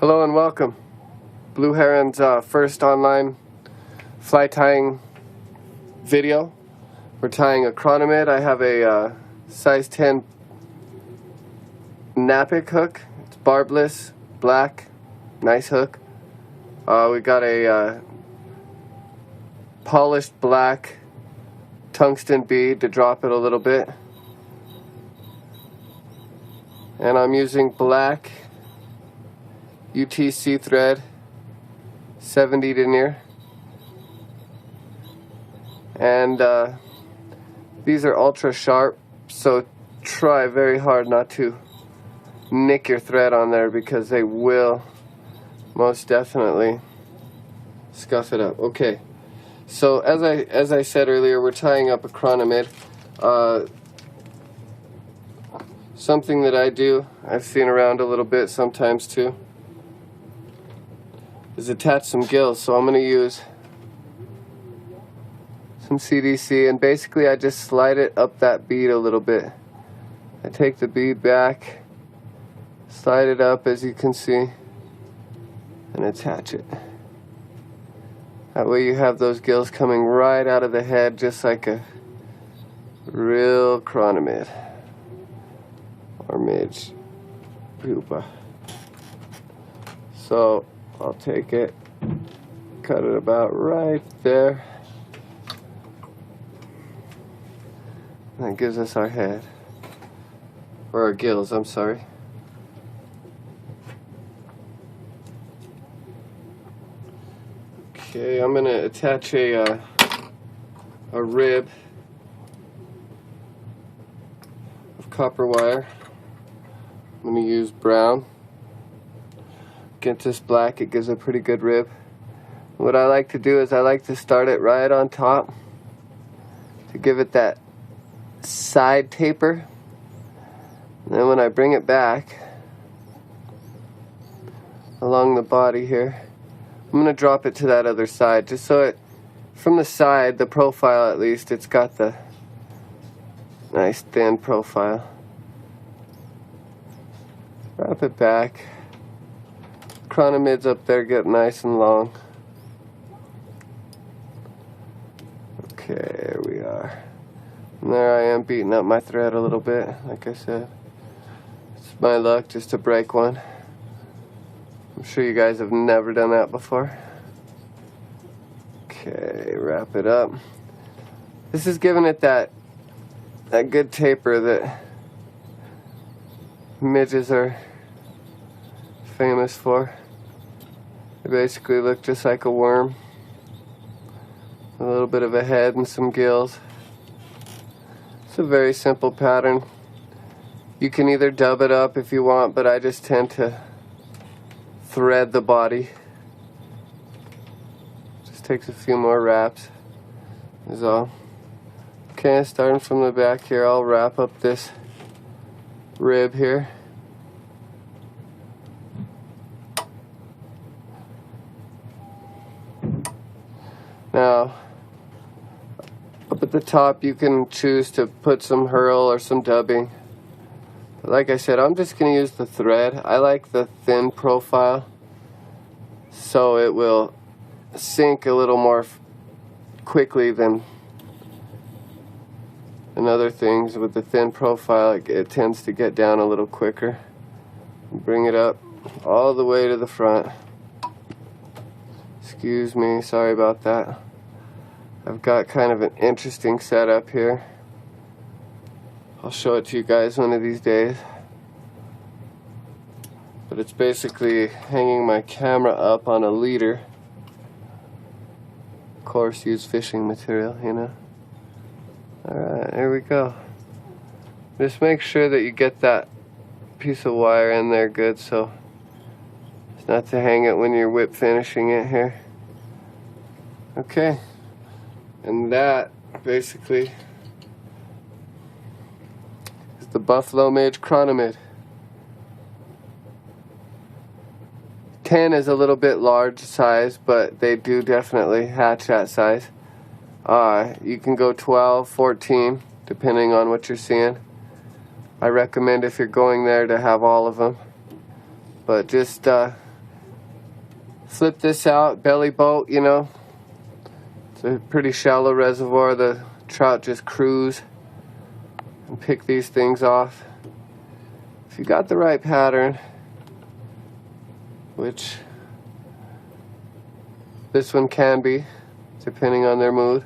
Hello and welcome. Blue Heron's first online fly tying video. We're tying a Chironomid. I have a size 10 Napic hook. It's barbless, black, nice hook. We got a polished black tungsten bead to drop it a little bit. And I'm using black UTC thread, 70 denier, and these are ultra sharp, so try very hard not to nick your thread on there because they will most definitely scuff it up. Okay, so as I said earlier, we're tying up a Chironomid. Something that I've seen around a little bit sometimes too, is attach some gills. So I'm going to use some CDC, and basically I just slide it up that bead a little bit. I take the bead back, slide it up as you can see, and attach it. That way you have those gills coming right out of the head, just like a real Chironomid or midge pupa. So I'll take it, cut it about right there. That gives us our head, or our gills, I'm sorry. Okay, I'm going to attach a rib of copper wire. I'm going to use brown. Against this black, it gives a pretty good rib. What I like to do is I like to start it right on top to give it that side taper. And then when I bring it back along the body here, I'm going to drop it to that other side, just so it, from the side, the profile at least, it's got the nice thin profile. Wrap it back. Chironomids up there get nice and long. Okay, there we are. And there I am beating up my thread a little bit, like I said. It's my luck just to break one. I'm sure you guys have never done that before. Okay, wrap it up. This is giving it that good taper that midges are famous for. They basically look just like a worm. A little bit of a head and some gills. It's a very simple pattern. You can either dub it up if you want, but I just tend to thread the body. Just takes a few more wraps is all. Okay, starting from the back here, I'll wrap up this rib here. Now, up at the top you can choose to put some herl or some dubbing. But like I said, I'm just going to use the thread. I like the thin profile, so it will sink a little more quickly than other things. With the thin profile, it tends to get down a little quicker. Bring it up all the way to the front. Excuse me, sorry about that. I've got kind of an interesting setup here. I'll show it to you guys one of these days. But it's basically hanging my camera up on a leader. Of course, use fishing material, you know. Alright, here we go. Just make sure that you get that piece of wire in there good, so it's not to hang it when you're whip finishing it here. Okay, and that basically is the Buffalo Midge Chironomid. 10 is a little bit large size, but they do definitely hatch that size. You can go 12, 14, depending on what you're seeing. I recommend if you're going there to have all of them. But just flip this out, belly boat, you know. It's a pretty shallow reservoir. The trout just cruise and pick these things off. If you got the right pattern, which this one can be, depending on their mood,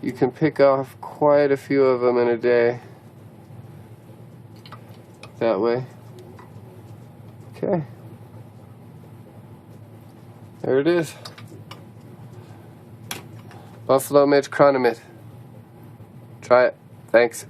you can pick off quite a few of them in a day. That way. Okay. There it is. Buffalo midge chironomid. Try it. Thanks.